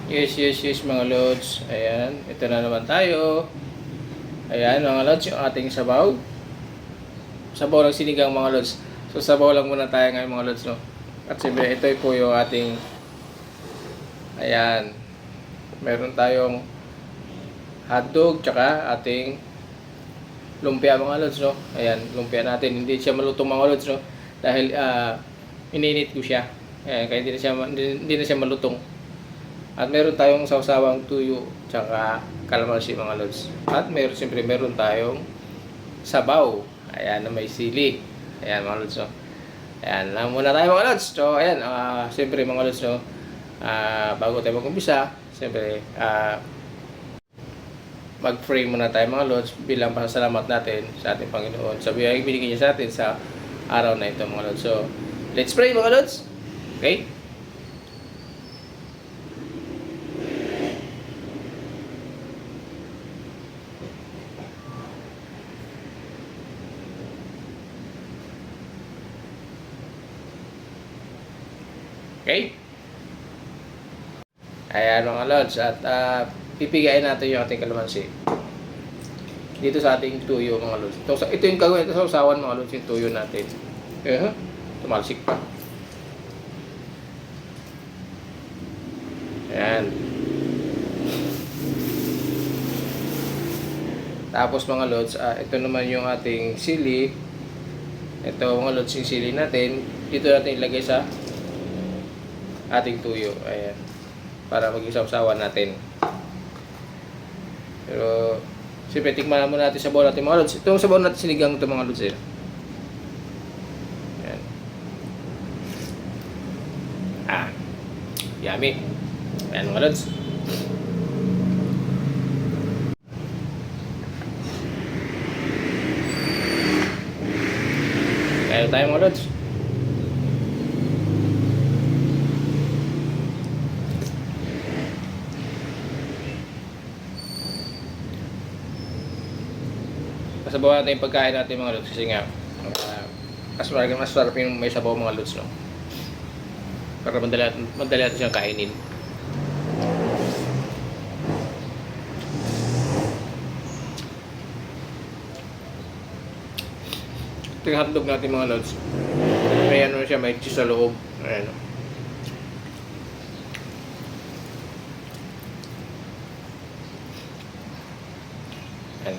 Yes, yes, yes mga lods. Ayan, ito na naman tayo. Ayan mga lods, yung ating sabaw. Sabaw ng sinigang mga lods. So sabaw lang muna tayo ngayon mga lods, no? At siyempre, ito po yung ating, ayan, meron tayong hotdog, tsaka ating lumpia mga lods, no? Ayan, lumpia natin. Hindi siya malutong mga lods, no? Dahil ininit ko siya. Ayan, kaya hindi na siya malutong. At meron tayong sawsawang tuyo tsaka kalamansi mga lods. At meron tayong sabaw. Ayan na may sili. Ayan mga lods. So, ayan lang muna tayo mga lods. So ayan, siyempre mga lods, no, bago tayo mag-umpisa, siyempre mag-pray muna tayo mga lods bilang pasasalamat natin sa ating Panginoon sa biyayang binigay niya sa atin sa araw na ito mga lods. So let's pray mga lods. Okay? Okay? Ayan mga lods, at pipigain natin yung ating kalamansi dito sa ating tuyo mga lods. Ito yung gagawin, ito sa usawan mga lods, yung tuyo natin. Tumalsik pa. Ayan. Tapos mga lods, ito naman yung ating sili. Ito mga lods, yung sili natin. Dito natin ilagay sa ating tuyo. Ayan. Para mag-isaw-sawan natin. Pero siyempre, tikman muna natin sabaw natin mga lods. Itong sabaw natin sinigang ito mga lods. Ayan. Yummy. Ayan mga lods. Kaya tayo mga lods. Sabaw natin yung pagkain natin mga lods kasi nga mas sarap yung may sabaw mga lods, no? Para madali natin siyang kainin. Ito yung hotdog natin mga lods. May ano siya, may cheese sa loob. Ayan. Ayan.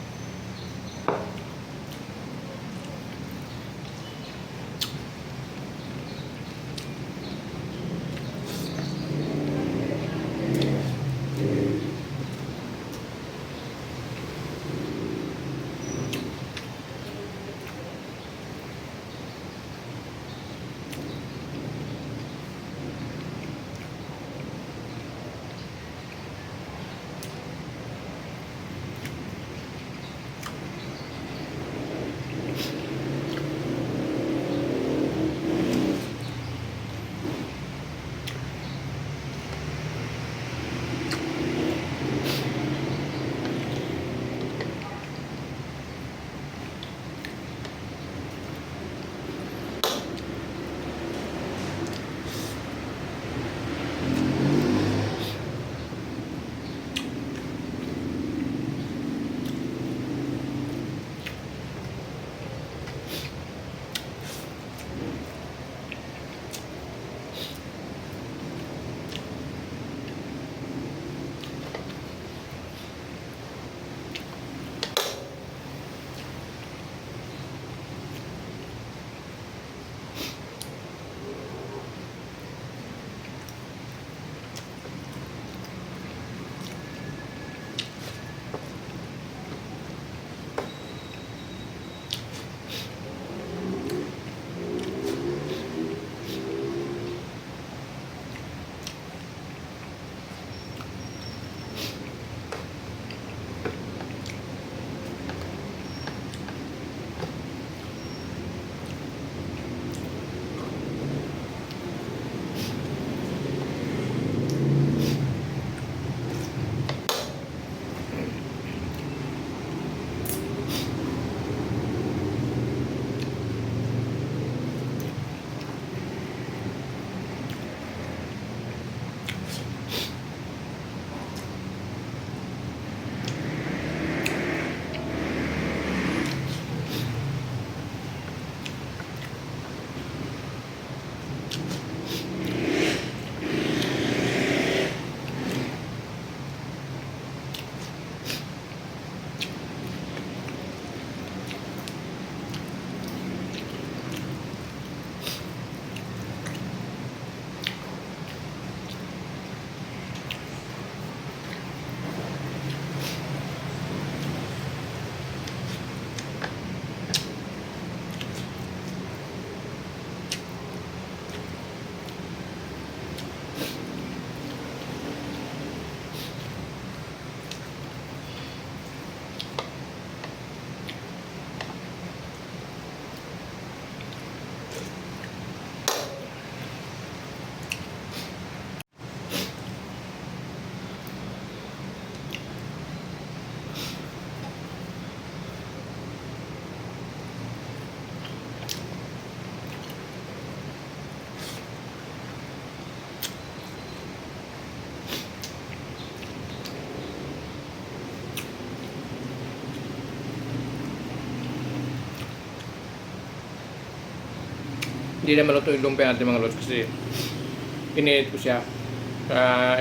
Hindi na maluto yung lumpia natin mga lods kasi ininit ko siya.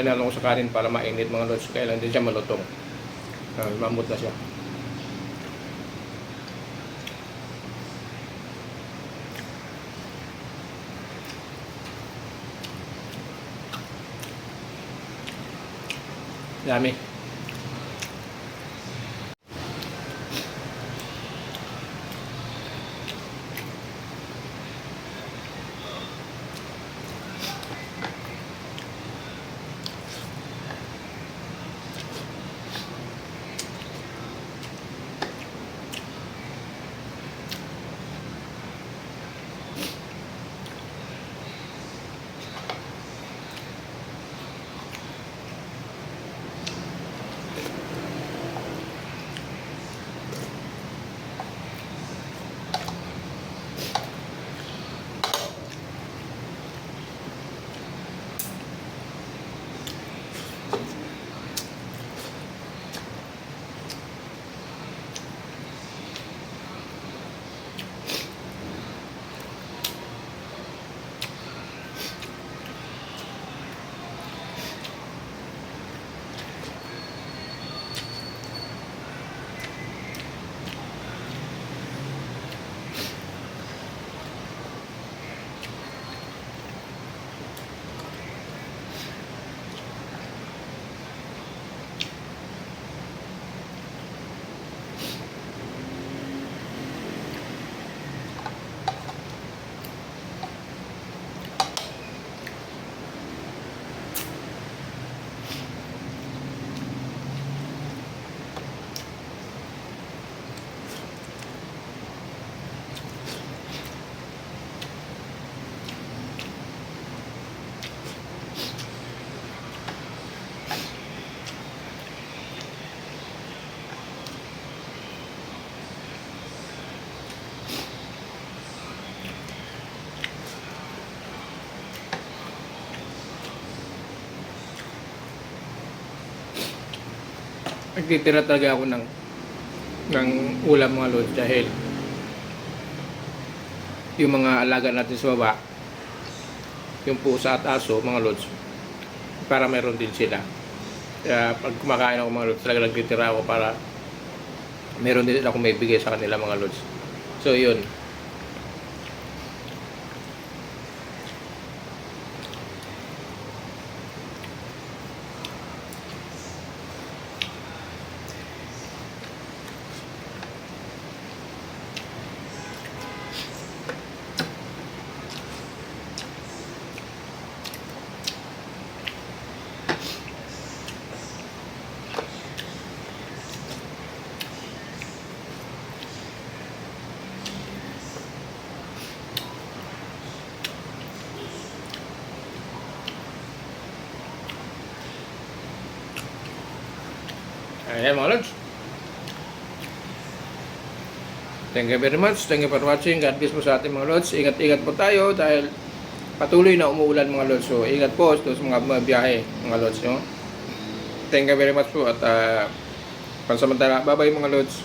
Inalong ko sa kanin para mainit mga lods. Kaya lang din siya malutong. Mamut na siya. Dami. Nagtitira talaga ako ng ulam mga lods dahil yung mga alaga natin sa baba, yung pusa at aso mga lods, para meron din sila. Kaya pag kumakain ako mga lods, talaga nagtitira ako para meron din ako may bigay sa kanila mga lods. So yun. Ayan mga lods. Thank you very much. Thank you for watching. God bless po sa ating mga lods. Ingat-ingat po tayo dahil patuloy na umuulan mga lods. So ingat po sa mga biyahe mga lods. No? Thank you very much po at pansamantala. Bye bye mga lods.